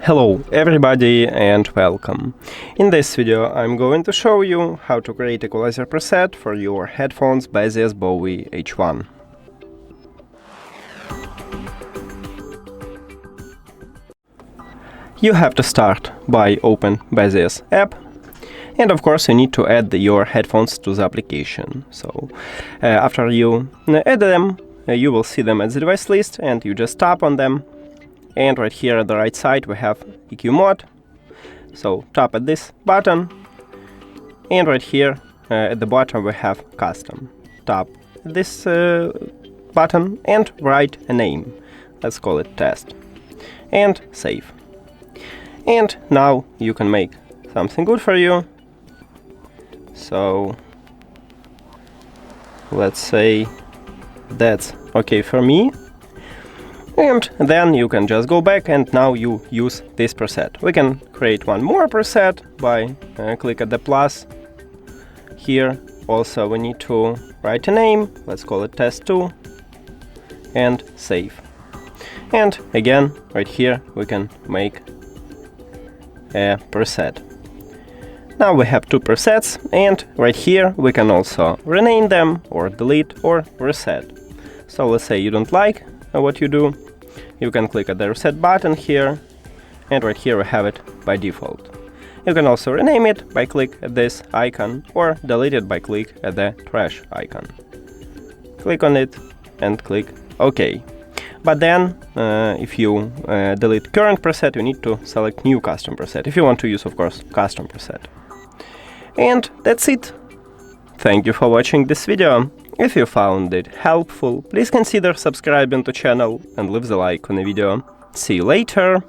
Hello everybody and welcome. In this video I'm going to show you how to create equalizer preset for your headphones Baseus Bowie H1. You have to start by open Baseus app, and of course you need to add your headphones to the application. So after you add them, you will see them as the device list, and you just tap on them. And right here at the right side we have EQ mode, so tap at this button, and right here at the bottom we have custom. Tap this button and write a name, let's call it test, and save. And now you can make something good for you, so let's say that's okay for me. And then you can just go back and now you use this preset. We can create one more preset by click at the plus here. Also we need to write a name, let's call it test2, and save. And again right here we can make a preset. Now we have two presets, and right here we can also rename them or delete or reset. So let's say you don't like what you do, you can click at the reset button here, and right here we have it by default. You can also rename it by click at this icon or delete it by click at the trash icon. Click on it and click OK. But then if you delete current preset, you need to select new custom preset, if you want to use, of course, custom preset. And that's it. Thank you for watching this video. If you found it helpful, please consider subscribing to the channel and leave the like on the video. See you later!